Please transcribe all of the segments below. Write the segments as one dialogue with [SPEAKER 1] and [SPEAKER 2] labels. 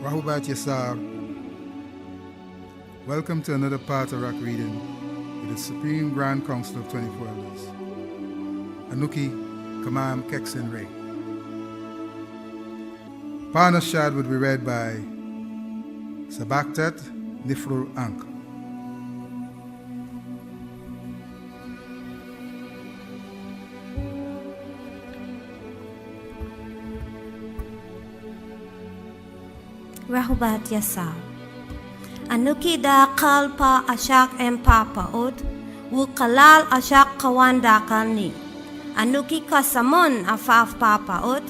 [SPEAKER 1] Rahubat Yasar. Welcome to another Paa Taraq reading with the Supreme Grand Council of 24 Elders. Anuki Kamam Keksen Ray. Paa Nashad would be read by Sabaktat Nifrur Ank.
[SPEAKER 2] Rahubat Yasar. Anuki da kalpa ashak empapa ud, wu kalal ashak kawan dakal ni. Anuki kasamon afaf papa ud,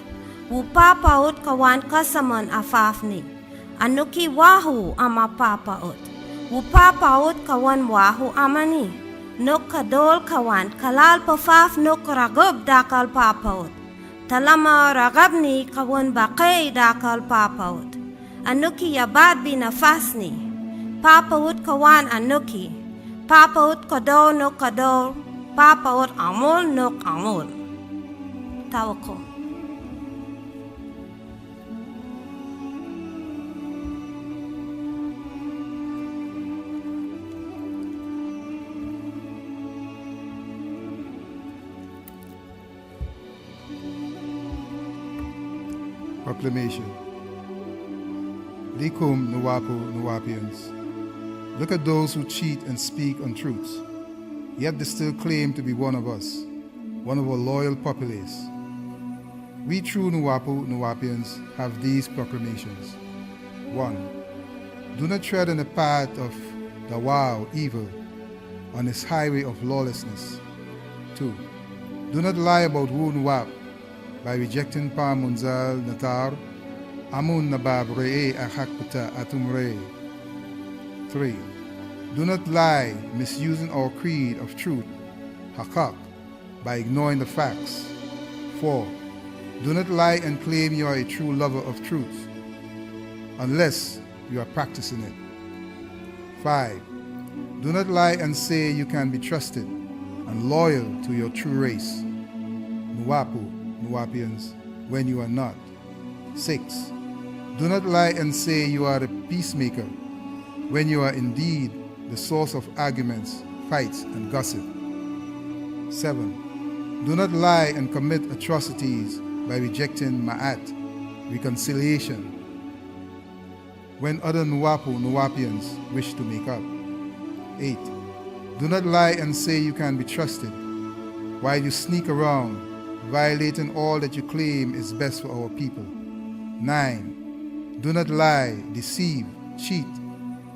[SPEAKER 2] wu papa ud kawan kasamon afaf ni. Anuki wahu ama papa ud, wu papa ud kawan wahu amani. Nuk kadol kawan kalal pafaf nuk ragab dakal papa ud. Talama ragabni kawan bakay dakal papa ud. Anuki yabad binafasni. Papa ut kawan anuki. Papa ut kador no kador. Papa ut amul no amul. Tawako.
[SPEAKER 1] Proclamation. Likum Nuwapu Nuwapians. Look at those who cheat and speak untruths, yet they still claim to be one of us, one of our loyal populace. We true Nuwapu Nuwapians have these proclamations. 1. Do not tread on the path of the wow evil on this highway of lawlessness. 2. Do not lie about Wu Nuwap by rejecting Pa Munzal Natar Amun Nabab Re'e Ahakputa Atumre. 3. Do not lie, misusing our creed of truth, Hakak, by ignoring the facts. 4. Do not lie and claim you are a true lover of truth, unless you are practicing it. 5. Do not lie and say you can be trusted and loyal to your true race, Nuwapu, Nuwapians, when you are not. 6. Do not lie and say you are a peacemaker when you are indeed the source of arguments, fights, and gossip. 7. Do not lie and commit atrocities by rejecting ma'at, reconciliation, when other Nuwapu Nuwapians wish to make up. 8. Do not lie and say you can be trusted while you sneak around, violating all that you claim is best for our people. 9. Do not lie, deceive, cheat,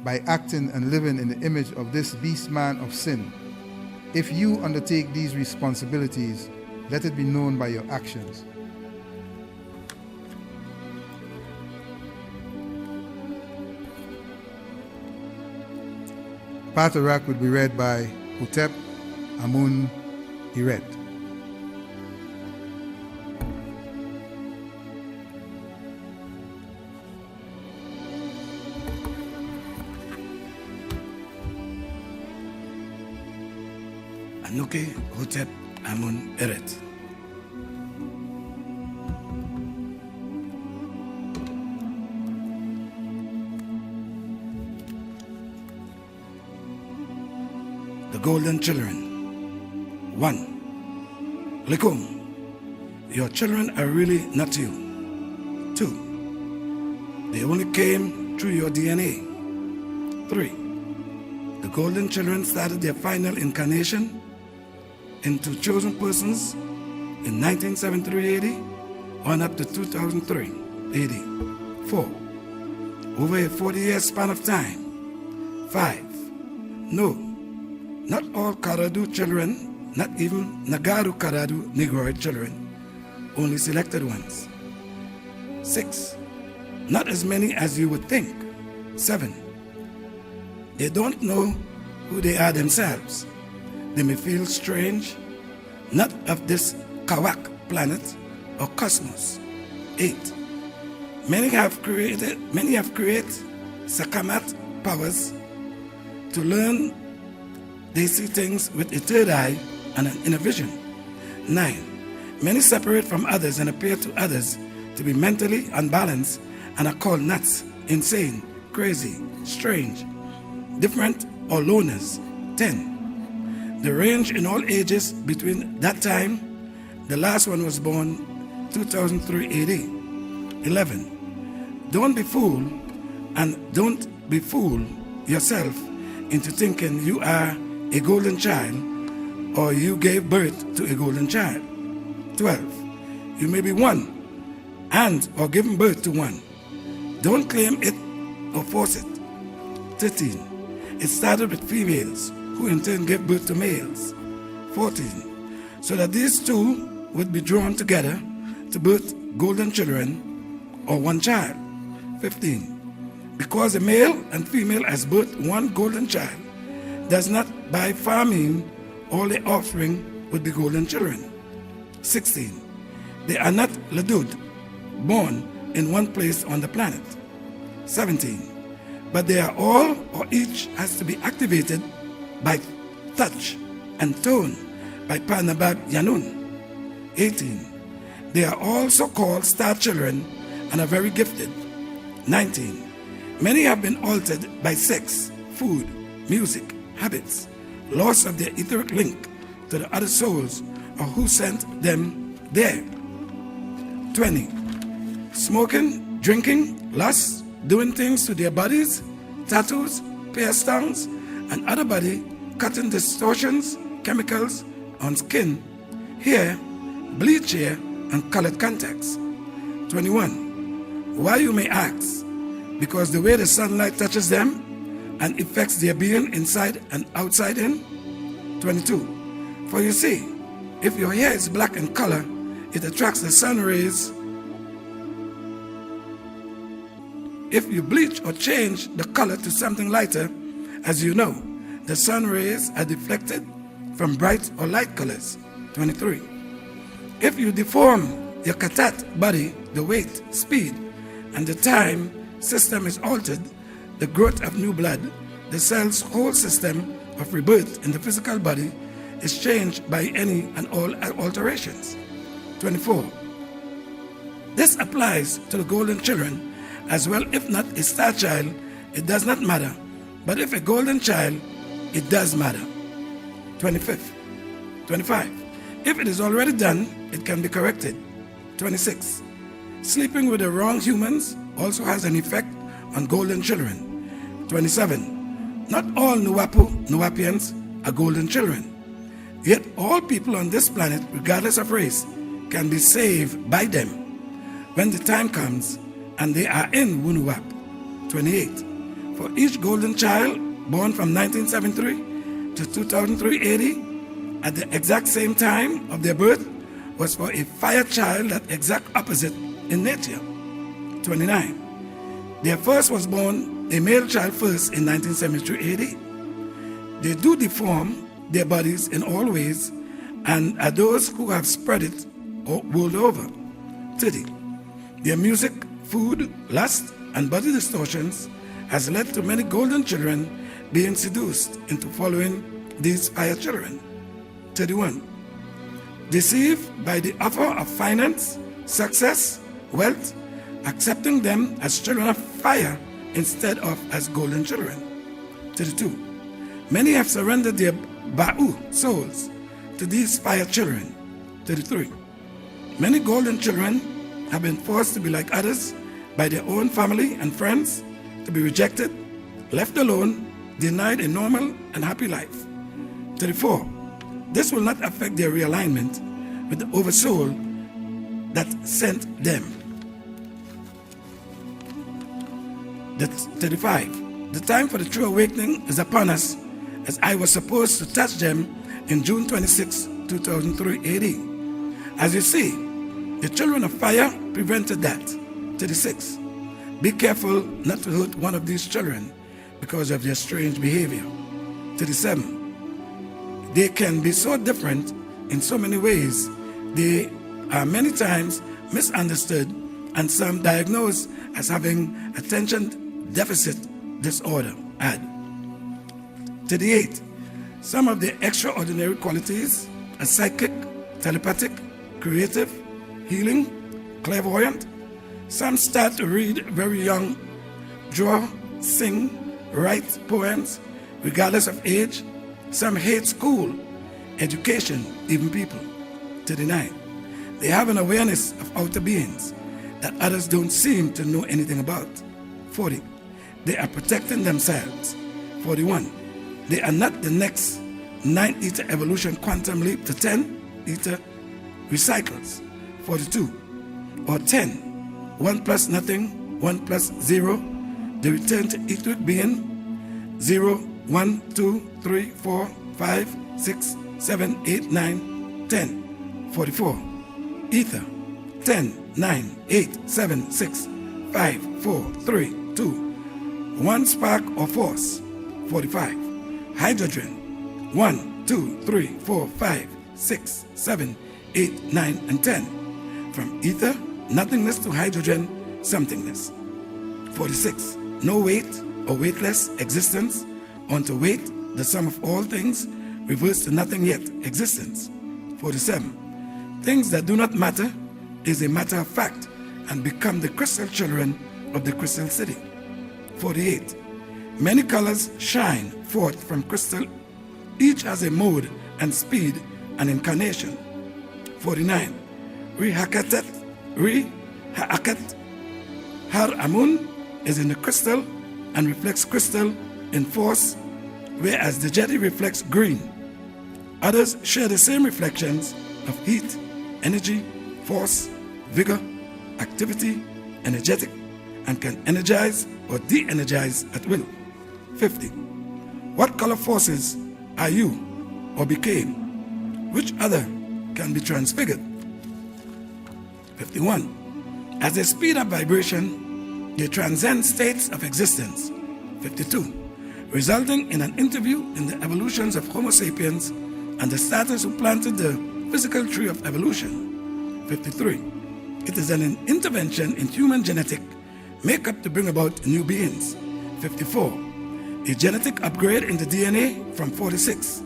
[SPEAKER 1] by acting and living in the image of this beast man of sin. If you undertake these responsibilities, let it be known by your actions. Paa Taraq would be read by Hutep Amun Iret.
[SPEAKER 3] Anuki Hutep Amun Eret. The Golden Children. 1. Likum, your children are really not you. 2. They only came through your DNA. 3. The Golden Children started their final incarnation into chosen persons in 1973 AD on up to 2003 AD. 4. Over a 40-year span of time. 5. No, not all Karadu children, not even Nagaru Karadu Negroid children, only selected ones. 6. Not as many as you would think. 7. They don't know who they are themselves. They may feel strange, not of this Kawak planet or cosmos. 8. Many have created Sakamat powers to learn. They see things with a third eye and an inner vision. 9. Many separate from others and appear to others to be mentally unbalanced and are called nuts insane, crazy, strange, different, or loners. 10. The range in all ages between that time. The last one was born 2003 AD. 11. Don't be fooled, and don't be fooled yourself into thinking you are a golden child or you gave birth to a golden child. 12. You may be one and or given birth to one. Don't claim it or force it. 13. It started with females who in turn gave birth to males. 14. So that these two would be drawn together to birth golden children or one child. 15. Because a male and female has birthed one golden child does not by far mean all the offspring would be golden children. 16. They are not ladud, born in one place on the planet. 17. But they are all or each has to be activated by touch and tone by Panabab Yanun. 18. They are all so-called star children and are very gifted. 19. Many have been altered by sex, food, music, habits, loss of their etheric link to the other souls or who sent them there. 20. Smoking, drinking, lust, doing things to their bodies, tattoos, pierced tongues, and other body, cutting distortions, chemicals on skin, hair, bleach hair, and colored contacts. 21. Why, you may ask? Because the way the sunlight touches them and affects their being inside and outside in. 22. For you see, if your hair is black in color, it attracts the sun rays. If you bleach or change the color to something lighter, as you know, the sun rays are deflected from bright or light colors. 23. If you deform your katat body, the weight, speed, and the time system is altered, the growth of new blood, the cell's whole system of rebirth in the physical body is changed by any and all alterations. 24. This applies to the golden children as well. If not a star child, it does not matter. But if a golden child, it does matter. 25. If it is already done, it can be corrected. 26. Sleeping with the wrong humans also has an effect on golden children. 27. Not all Nuwapians are golden children. Yet all people on this planet, regardless of race, can be saved by them when the time comes and they are in Wunuwap. 28. For each golden child born from 1973 to 2003 AD, at the exact same time of their birth, was for a fire child, that exact opposite in nature. 29. Their first was born a male child first in 1973 AD. They do deform their bodies in all ways and are those who have spread it world over. 30. Their music, food, lust, and body distortions has led to many golden children being seduced into following these fire children. 31. Deceived by the offer of finance, success, wealth, accepting them as children of fire instead of as golden children. 32. Many have surrendered their Ba'u souls to these fire children. 33. Many golden children have been forced to be like others by their own family and friends, to be rejected, left alone, denied a normal and happy life. 34. This will not affect their realignment with the oversoul that sent them. 35. The time for the true awakening is upon us, as I was supposed to touch them in June 26, 2003 AD. As you see, the children of fire prevented that. 36. Be careful not to hurt one of these children because of their strange behavior. 37. They can be so different in so many ways. They are many times misunderstood and some diagnosed as having attention deficit disorder. Add. 38. Some of their extraordinary qualities are psychic, telepathic, creative, healing, clairvoyant. Some start to read very young, draw, sing, write poems, regardless of age. Some hate school, education, even people. 39. They have an awareness of outer beings that others don't seem to know anything about. 40. They are protecting themselves. 41. They are not the next 9-ether evolution quantum leap to 10-ether recycles. 42. Or 10. 1 plus nothing, 1 plus 0. They return to etheric being. 0, 1, 2, 3, 4, 5, 6, 7, 8, 9, 10. 44. Ether. 10, 9, 8, 7, 6, 5, 4, 3, 2. 1 spark or force. 45. Hydrogen. 1, 2, 3, 4, 5, 6, 7, 8, 9, and 10. From ether, nothingness to hydrogen, somethingness. 46. No weight or weightless existence, onto weight, the sum of all things, reverse to nothing yet existence. 47. Things that do not matter is a matter of fact and become the crystal children of the crystal city. 48. Many colors shine forth from crystal. Each has a mode and speed and incarnation. 49. Rihakatet, Har Amun is in the crystal and reflects crystal in force, whereas the Jedi reflects green. Others share the same reflections of heat, energy, force, vigor, activity, energetic, and can energize or de-energize at will. 50. What color forces are you or became? Which other can be transfigured? 51. As they speed up vibration, they transcend states of existence. 52. Resulting in an interview in the evolutions of Homo sapiens and the status who planted the physical tree of evolution. 53. It is an intervention in human genetic makeup to bring about new beings. 54. A genetic upgrade in the DNA from 46.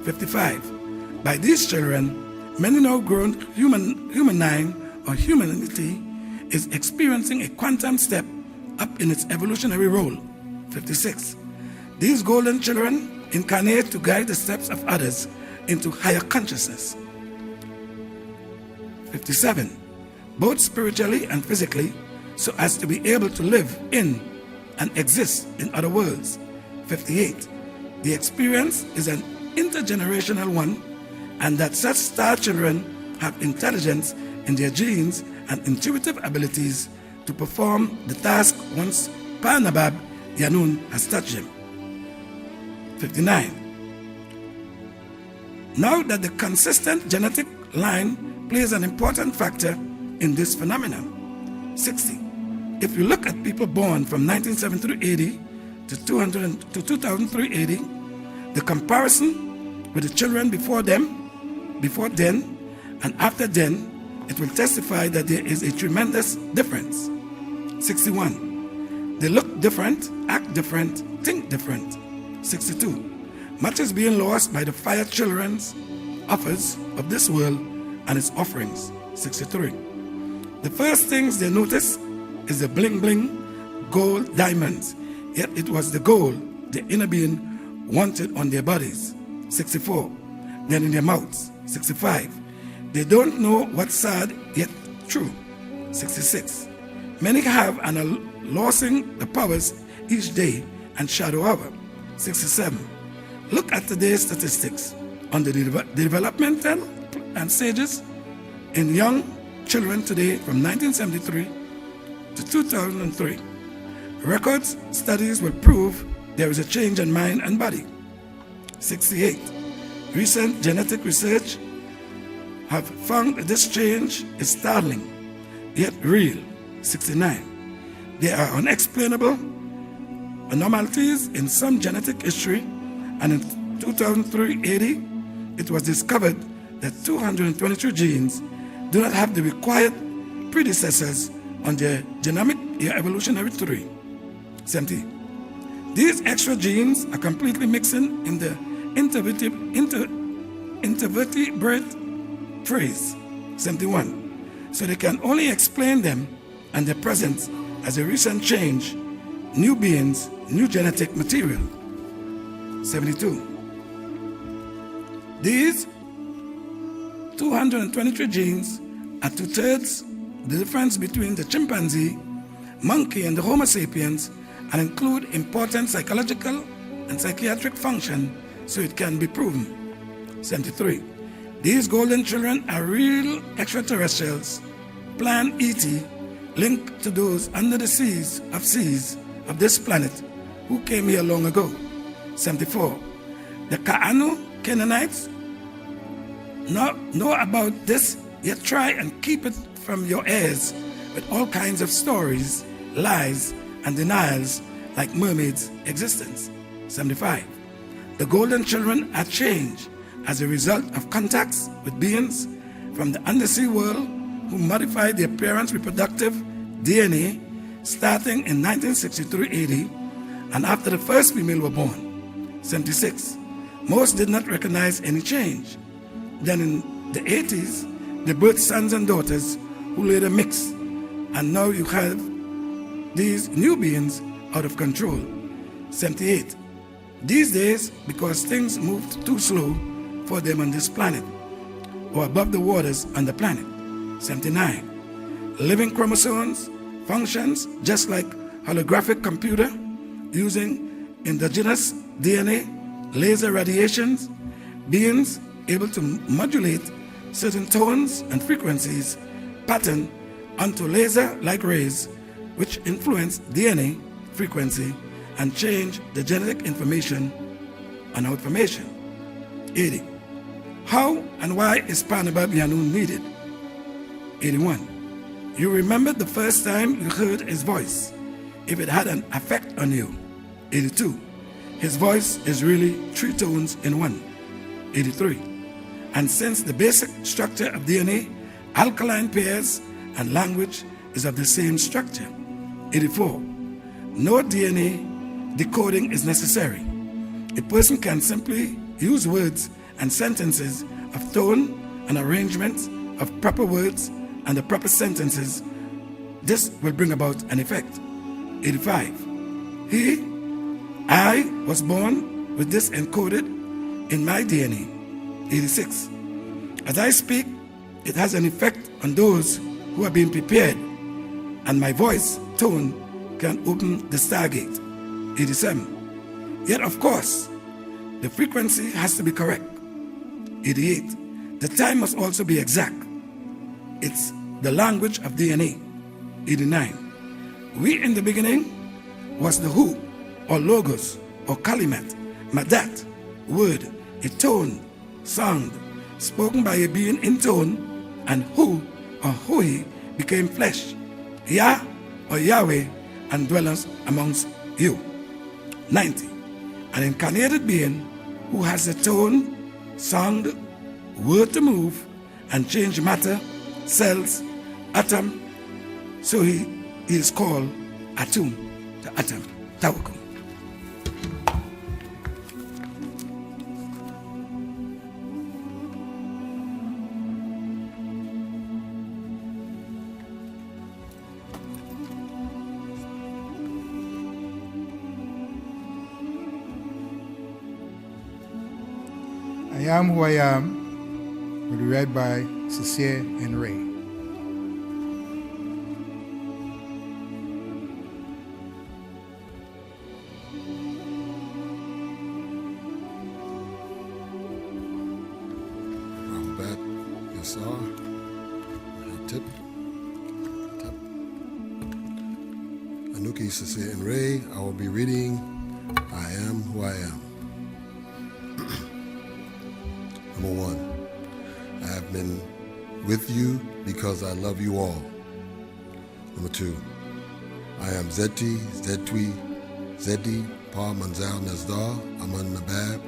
[SPEAKER 3] 55. By these children, many now grown humanine or humanity is experiencing a quantum step up in its evolutionary role. 56. These golden children incarnate to guide the steps of others into higher consciousness. 57. Both spiritually and physically, so as to be able to live in and exist in other worlds. 58. The experience is an intergenerational one, and that such star children have intelligence in their genes and intuitive abilities to perform the task once Paa Yanun has touched them. 59. Now that the consistent genetic line plays an important factor in this phenomenon. 60. If you look at people born from 1973 AD to 2003 AD, the comparison with the children before then, and after then, it will testify that there is a tremendous difference. 61. They look different, act different, think different. 62. Much is being lost by the fire children's offers of this world and its offerings. 63. The first things they notice is the bling bling gold diamonds, yet it was the gold the inner being wanted on their bodies. 64. Then in their mouths. 65. They don't know what's sad yet true. 66. Many have and are losing the powers each day and shadow hour. 67. Look at today's statistics on the developmental and stages in young children today from 1973 to 2003. Records studies will prove there is a change in mind and body. 68. Recent genetic research have found that this change is startling, yet real. 69. There are unexplainable anomalies in some genetic history, and in 2003 AD, it was discovered that 223 genes do not have the required predecessors on their genomic evolutionary tree. 70. These extra genes are completely mixing in the intervertebrate trays. 71. So they can only explain them and their presence as a recent change new beings, new genetic material. 72. These 223 genes are 2/3 the difference between the chimpanzee, monkey, and the Homo sapiens, and include important psychological and psychiatric function, so it can be proven. 73. These golden children are real extraterrestrials, plan ET, linked to those under the seas of this planet who came here long ago. 74. The Kaanu Canaanites know about this, yet try and keep it from your ears with all kinds of stories, lies, and denials like mermaids' existence. 75. The golden children are changed as a result of contacts with beings from the undersea world who modified their parents' reproductive DNA starting in 1963 AD and after the first female were born. 76. Most did not recognize any change. Then in the 80s, they birthed sons and daughters who later mixed, and now you have these new beings out of control. 78. These days, because things moved too slow for them on this planet, or above the waters on the planet. 79. Living chromosomes functions just like holographic computer using endogenous DNA, laser radiations, beings able to modulate certain tones and frequencies pattern onto laser-like rays which influence DNA frequency and change the genetic information on our information. 80. How and why is Panaba Bianu needed? 81. You remember the first time you heard his voice, if it had an effect on you. 82. His voice is really 3 tones in one. 83. And since the basic structure of DNA, alkaline pairs, and language is of the same structure. 84. No DNA decoding is necessary. A person can simply use words and sentences of tone and arrangement of proper words and the proper sentences. This will bring about an effect. 85. I was born with this encoded in my DNA. 86. As I speak, it has an effect on those who are being prepared, and my voice tone can open the stargate. 87. Yet, of course, the frequency has to be correct. 88. The time must also be exact. It's the language of DNA. 89. We in the beginning was the who, or logos, or kalimat, madat, word, a tone, sound, spoken by a being in tone, and who, or hui, became flesh, Yah, or Yahweh, and dwellers amongst you. 90. An incarnated being who has a tone, sound, word to move, and change matter, cells, atom, so he is called Atum, the atom, Tawakum.
[SPEAKER 1] I Am Who I Am will be read by Cecilia and Ray.
[SPEAKER 4] Alphabet, Yasar, Tip, Anuki, Cecilia and Ray. I will be reading I Am Who I Am. Number 1, I have been with you because I love you all. Number 2, I am Zeti, Zetwi, Zedi, Pa Manzal Nazdar, Aman Nabab,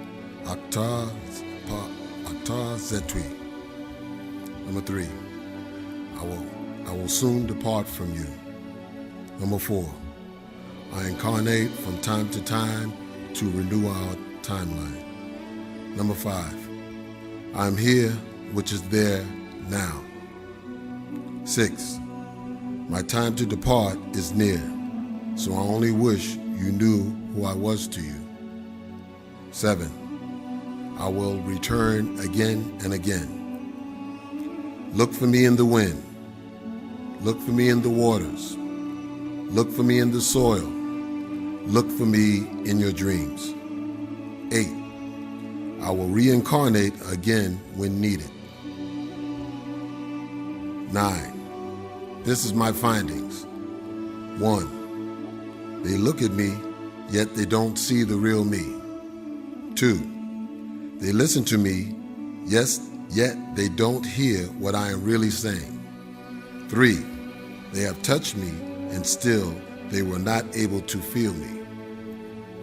[SPEAKER 4] Akhtar, Pa Akhtar Zetwi. Number 3, I will soon depart from you. Number 4, I incarnate from time to time to renew our timeline. Number 5, I am here, which is there now. 6, my time to depart is near. so I only wish you knew who I was to you. 7. I will return again and again. Look for me in the wind. Look for me in the waters. Look for me in the soil. Look for me in your dreams. 8. I will reincarnate again when needed. 9. This is my findings. 1. They look at me, yet they don't see the real me. 2. They listen to me, yes, yet they don't hear what I am really saying. 3. They have touched me, and still they were not able to feel me.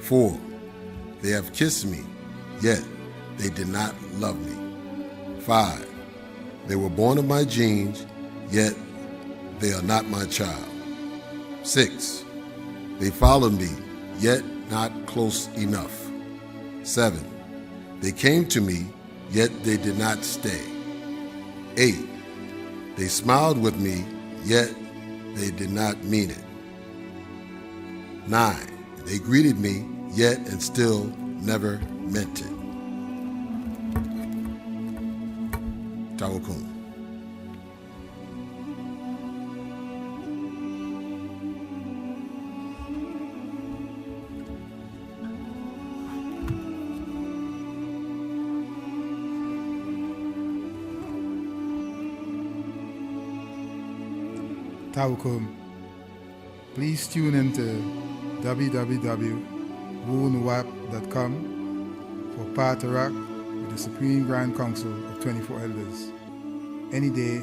[SPEAKER 4] 4. They have kissed me, yet they did not love me. 5. They were born of my genes, yet they are not my child. 6. They followed me, yet not close enough. 7. They came to me, yet they did not stay. 8. They smiled with me, yet they did not mean it. 9. They greeted me, yet and still never meant it. Tawakum.
[SPEAKER 1] Tawakum. Please tune into www.woonwap.com for Paa Taraq with the Supreme Grand Council of 24 Elders. Any day,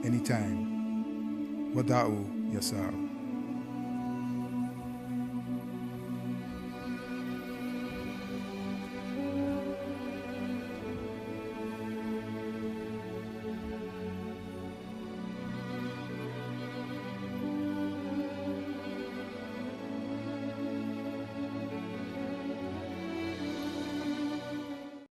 [SPEAKER 1] anytime. Wada'u Yasar.